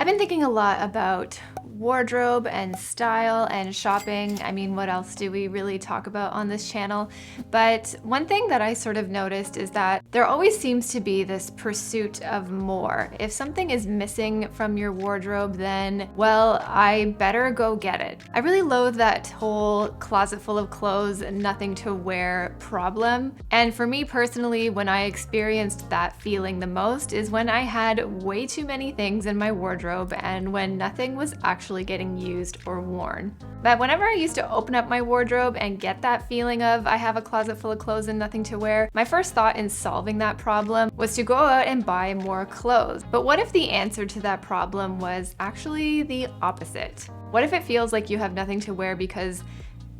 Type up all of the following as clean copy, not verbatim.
I've been thinking a lot about wardrobe and style and shopping. I mean, what else do we really talk about on this channel? But one thing that I sort of noticed is that there always seems to be this pursuit of more. If something is missing from your wardrobe, then, well, I better go get it. I really loathe that whole closet full of clothes and nothing to wear problem. And for me personally, when I experienced that feeling the most is when I had way too many things in my wardrobe and when nothing was actually getting used or worn. But whenever I used to open up my wardrobe and get that feeling of I have a closet full of clothes and nothing to wear, my first thought in solving that problem was to go out and buy more clothes. But what if the answer to that problem was actually the opposite? What if it feels like you have nothing to wear because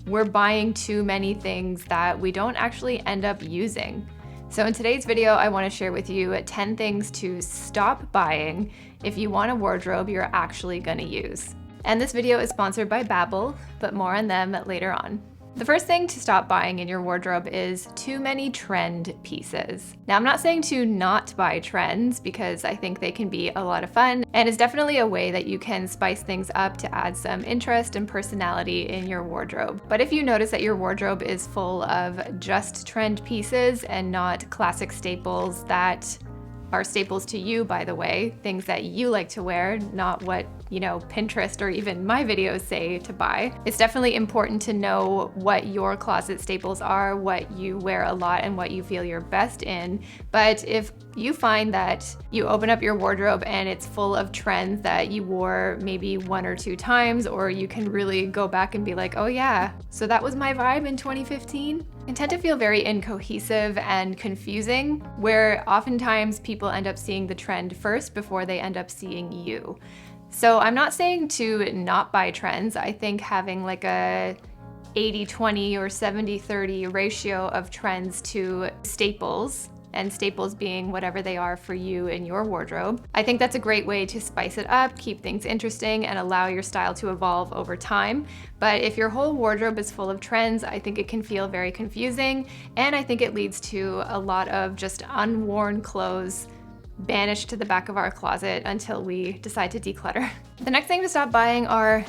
we're buying too many things that we don't actually end up using? So in today's video, I want to share with you 10 things to stop buying if you want a wardrobe you're actually going to use. And this video is sponsored by Babbel, but more on them later on. The first thing to stop buying in your wardrobe is too many trend pieces. Now, I'm not saying to not buy trends because I think they can be a lot of fun, and it's definitely a way that you can spice things up to add some interest and personality in your wardrobe. But if you notice that your wardrobe is full of just trend pieces and not classic staples that are staples to you, by the way, things that you like to wear, not what, Pinterest or even my videos say to buy. It's definitely important to know what your closet staples are, what you wear a lot and what you feel you're best in. But if you find that you open up your wardrobe and it's full of trends that you wore maybe 1 or 2 times, or you can really go back and be like, oh yeah, so that was my vibe in 2015, can tend to feel very incohesive and confusing, where oftentimes people end up seeing the trend first before they end up seeing you. So I'm not saying to not buy trends. I think having like a 80-20 or 70-30 ratio of trends to staples, and staples being whatever they are for you in your wardrobe, I think that's a great way to spice it up, keep things interesting, and allow your style to evolve over time. But if your whole wardrobe is full of trends, I think it can feel very confusing, and I think it leads to a lot of just unworn clothes banished to the back of our closet until we decide to declutter. The next thing to stop buying are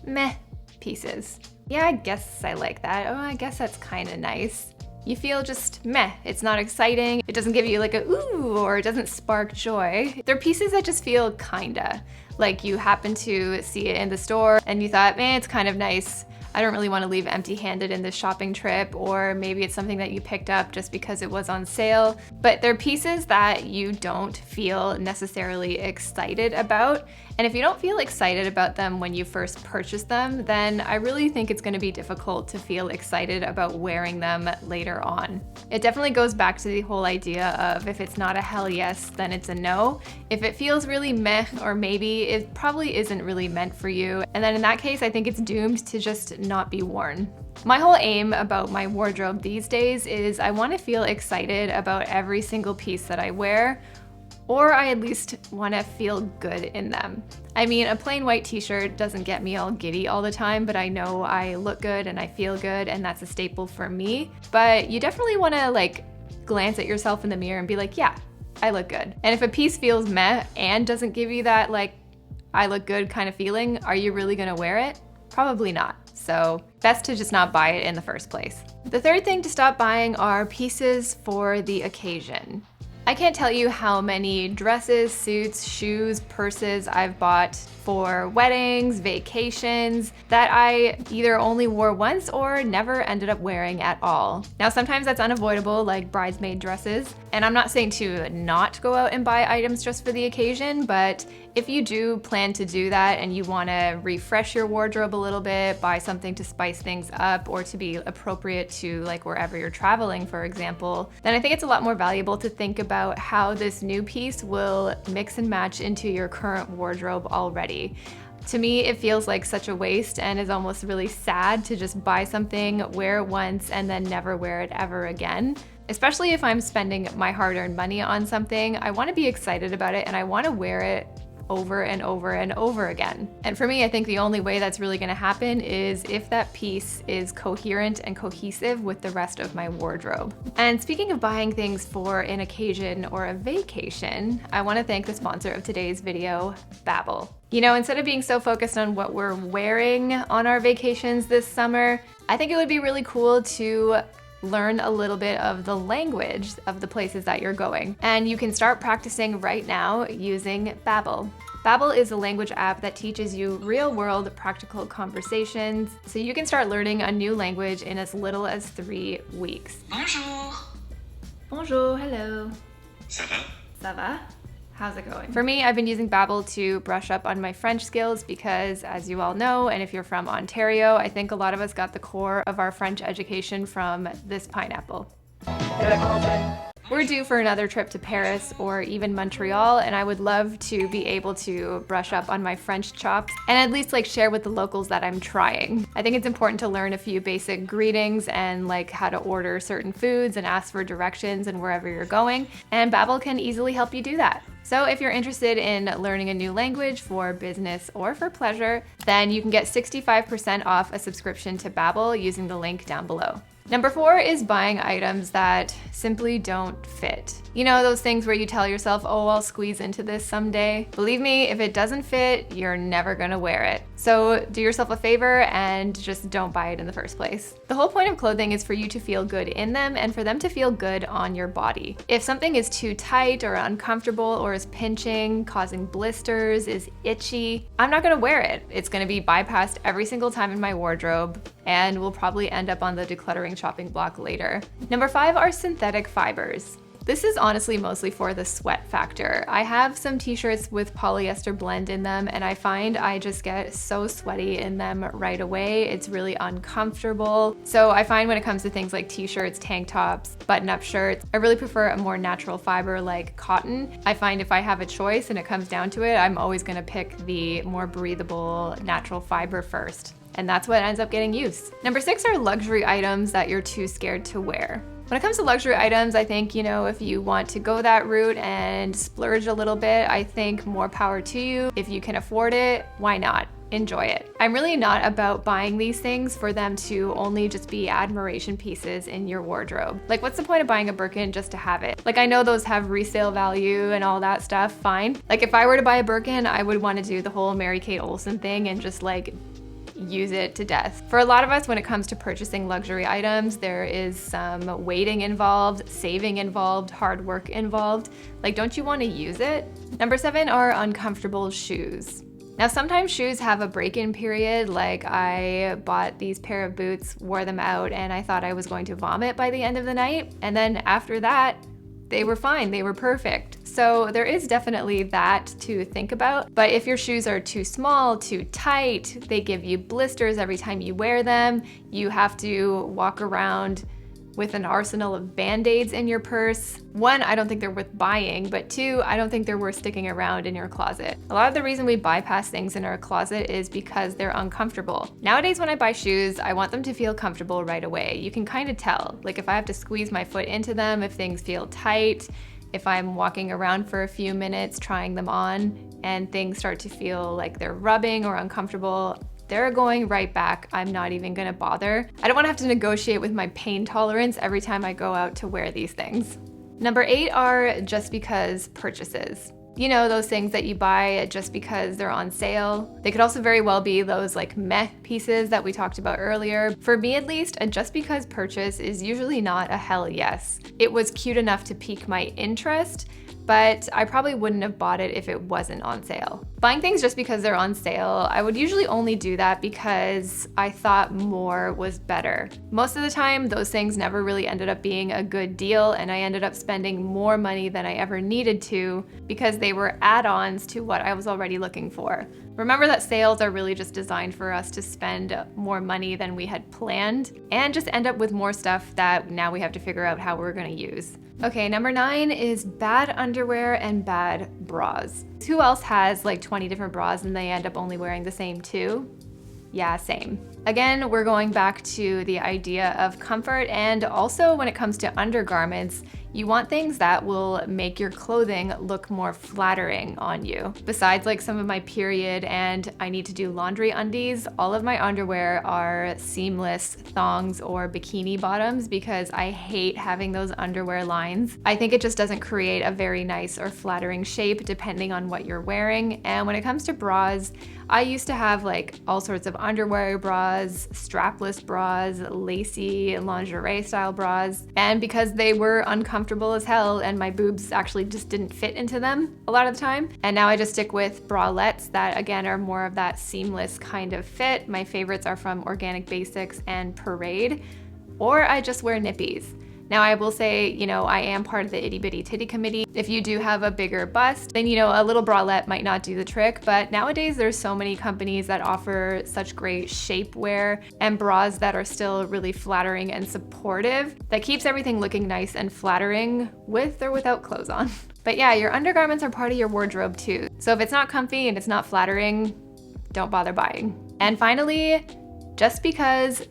meh pieces. Yeah, I guess I like that. Oh, I guess that's kind of nice. You feel just meh. It's not exciting. It doesn't give you like a ooh, or it doesn't spark joy. They're pieces that just feel kinda. Like you happen to see it in the store and you thought, man, it's kind of nice. I don't really want to leave empty-handed in this shopping trip, or maybe it's something that you picked up just because it was on sale. But they're pieces that you don't feel necessarily excited about. And if you don't feel excited about them when you first purchase them, then I really think it's going to be difficult to feel excited about wearing them later on. It definitely goes back to the whole idea of if it's not a hell yes, then it's a no. If it feels really meh, or maybe it probably isn't really meant for you, and then in that case, I think it's doomed to just not be worn. My whole aim about my wardrobe these days is I want to feel excited about every single piece that I wear, or I at least want to feel good in them. I mean, a plain white t-shirt doesn't get me all giddy all the time, but I know I look good and I feel good, and that's a staple for me. But you definitely want to glance at yourself in the mirror and be like, yeah, I look good. And if a piece feels meh and doesn't give you that I look good kind of feeling, are you really gonna wear it? Probably not. So best to just not buy it in the first place. The third thing to stop buying are pieces for the occasion. I can't tell you how many dresses, suits, shoes, purses I've bought for weddings, vacations, that I either only wore once or never ended up wearing at all. Now, sometimes that's unavoidable, like bridesmaid dresses, and I'm not saying to not go out and buy items just for the occasion, but if you do plan to do that and you want to refresh your wardrobe a little bit, buy something to spice things up or to be appropriate to wherever you're traveling, for example, then I think it's a lot more valuable to think about how this new piece will mix and match into your current wardrobe already. To me, it feels like such a waste and is almost really sad to just buy something, wear it once, and then never wear it ever again. Especially if I'm spending my hard-earned money on something, I want to be excited about it and I want to wear it over and over and over again. And for me, I think the only way that's really gonna happen is if that piece is coherent and cohesive with the rest of my wardrobe. And speaking of buying things for an occasion or a vacation, I wanna thank the sponsor of today's video, Babbel. You know, instead of being so focused on what we're wearing on our vacations this summer, I think it would be really cool to learn a little bit of the language of the places that you're going. And you can start practicing right now using Babbel. Babbel is a language app that teaches you real-world practical conversations, so you can start learning a new language in as little as 3 weeks. Bonjour. Bonjour, hello. Ça va? Ça va? How's it going? For me, I've been using Babbel to brush up on my French skills because, as you all know, and if you're from Ontario, I think a lot of us got the core of our French education from this pineapple. We're due for another trip to Paris or even Montreal, and I would love to be able to brush up on my French chops and at least like share with the locals that I'm trying. I think it's important to learn a few basic greetings and like how to order certain foods and ask for directions and wherever you're going, and Babbel can easily help you do that. So if you're interested in learning a new language for business or for pleasure, then you can get 65% off a subscription to Babbel using the link down below. Number 4 is buying items that simply don't fit. You know, those things where you tell yourself, oh, I'll squeeze into this someday. Believe me, if it doesn't fit, you're never gonna wear it. So do yourself a favor and just don't buy it in the first place. The whole point of clothing is for you to feel good in them and for them to feel good on your body. If something is too tight or uncomfortable or is pinching, causing blisters, is itchy, I'm not gonna wear it. It's gonna be bypassed every single time in my wardrobe and will probably end up on the decluttering shopping block later. Number 5 are synthetic fibers. This is honestly mostly for the sweat factor. I have some t-shirts with polyester blend in them and I find I just get so sweaty in them right away. It's really uncomfortable. So I find when it comes to things like t-shirts, tank tops, button-up shirts, I really prefer a more natural fiber like cotton. I find if I have a choice and it comes down to it, I'm always gonna pick the more breathable natural fiber first. And that's what ends up getting used. Number 6 are luxury items that you're too scared to wear. When it comes to luxury items, I think, you know, if you want to go that route and splurge a little bit, I think more power to you. If you can afford it, why not? Enjoy it. I'm really not about buying these things for them to only just be admiration pieces in your wardrobe. Like, what's the point of buying a Birkin just to have it? Like, I know those have resale value and all that stuff, fine. Like, if I were to buy a Birkin, I would want to do the whole Mary-Kate Olsen thing and just like use it to death. For a lot of us, when it comes to purchasing luxury items, there is some waiting involved, saving involved, hard work involved. Like, don't you want to use it? Number 7 are uncomfortable shoes. Now, sometimes shoes have a break-in period, like I bought these pair of boots, wore them out, and I thought I was going to vomit by the end of the night. And then after that, they were fine, they were perfect. So there is definitely that to think about. But if your shoes are too small, too tight, they give you blisters every time you wear them, you have to walk around with an arsenal of band-aids in your purse. 1, I don't think they're worth buying, but 2, I don't think they're worth sticking around in your closet. A lot of the reason we bypass things in our closet is because they're uncomfortable. Nowadays, when I buy shoes, I want them to feel comfortable right away. You can kind of tell, like if I have to squeeze my foot into them, if things feel tight, if I'm walking around for a few minutes trying them on and things start to feel like they're rubbing or uncomfortable, they're going right back. I'm not even gonna bother. I don't wanna have to negotiate with my pain tolerance every time I go out to wear these things. Number 8 are just because purchases. You know, those things that you buy just because they're on sale. They could also very well be those like meh pieces that we talked about earlier. For me at least, a just because purchase is usually not a hell yes. It was cute enough to pique my interest, but I probably wouldn't have bought it if it wasn't on sale. Buying things just because they're on sale, I would usually only do that because I thought more was better. Most of the time, those things never really ended up being a good deal, and I ended up spending more money than I ever needed to because they were add-ons to what I was already looking for. Remember that sales are really just designed for us to spend more money than we had planned and just end up with more stuff that now we have to figure out how we're gonna use. Okay, number 9 is bad underwear and bad bras. Who else has like 20 different bras and they end up only wearing the same 2? Yeah, same. Again, we're going back to the idea of comfort, and also when it comes to undergarments, You want things that will make your clothing look more flattering on you. Besides like some of my period and I need to do laundry undies, all of my underwear are seamless thongs or bikini bottoms because I hate having those underwear lines. I think it just doesn't create a very nice or flattering shape depending on what you're wearing. And when it comes to bras, I used to have like all sorts of underwear bras, strapless bras, lacy lingerie style bras, and because they were uncomfortable as hell and my boobs actually just didn't fit into them a lot of the time. And now I just stick with bralettes that again are more of that seamless kind of fit. My favorites are from Organic Basics and Parade, or I just wear nippies. Now I will say, you know, I am part of the itty bitty titty committee. If you do have a bigger bust, then you know, a little bralette might not do the trick, but nowadays there's so many companies that offer such great shapewear and bras that are still really flattering and supportive that keeps everything looking nice and flattering with or without clothes on. But yeah, your undergarments are part of your wardrobe too. So if it's not comfy and it's not flattering, don't bother buying. And finally, just because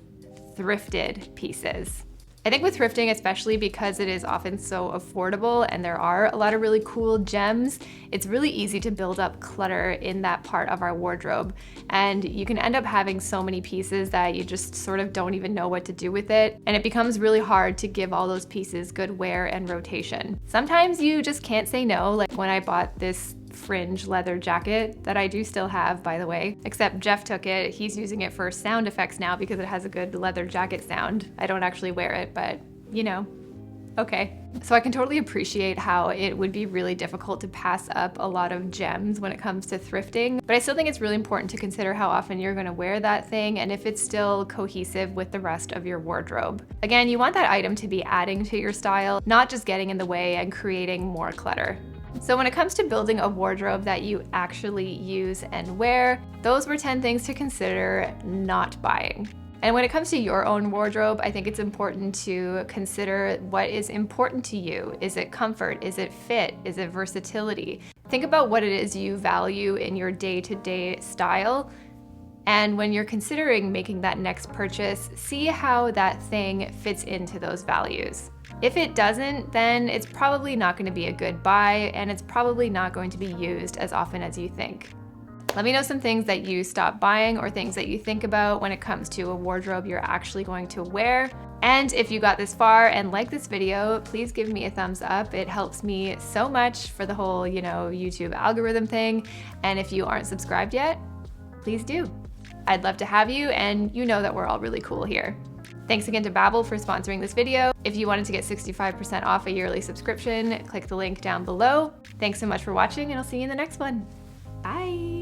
thrifted pieces. I think with thrifting, especially because it is often so affordable and there are a lot of really cool gems, it's really easy to build up clutter in that part of our wardrobe. And you can end up having so many pieces that you just sort of don't even know what to do with it. And it becomes really hard to give all those pieces good wear and rotation. Sometimes you just can't say no, like when I bought this fringe leather jacket that I do still have, by the way, except Jeff took it. He's using it for sound effects now because it has a good leather jacket sound. I don't actually wear it, but you know, okay. So I can totally appreciate how it would be really difficult to pass up a lot of gems when it comes to thrifting, but I still think it's really important to consider how often you're going to wear that thing and if it's still cohesive with the rest of your wardrobe. Again, you want that item to be adding to your style, not just getting in the way and creating more clutter. So when it comes to building a wardrobe that you actually use and wear, those were 10 things to consider not buying. And when it comes to your own wardrobe, I think it's important to consider what is important to you. Is it comfort? Is it fit? Is it versatility? Think about what it is you value in your day-to-day style. And when you're considering making that next purchase, see how that thing fits into those values. If it doesn't, then it's probably not going to be a good buy and it's probably not going to be used as often as you think. Let me know some things that you stop buying or things that you think about when it comes to a wardrobe you're actually going to wear. And if you got this far and like this video, please give me a thumbs up. It helps me so much for the whole, you know, YouTube algorithm thing. And if you aren't subscribed yet, please do. I'd love to have you, and you know that we're all really cool here. Thanks again to Babbel for sponsoring this video. If you wanted to get 65% off a yearly subscription, click the link down below. Thanks so much for watching, and I'll see you in the next one. Bye.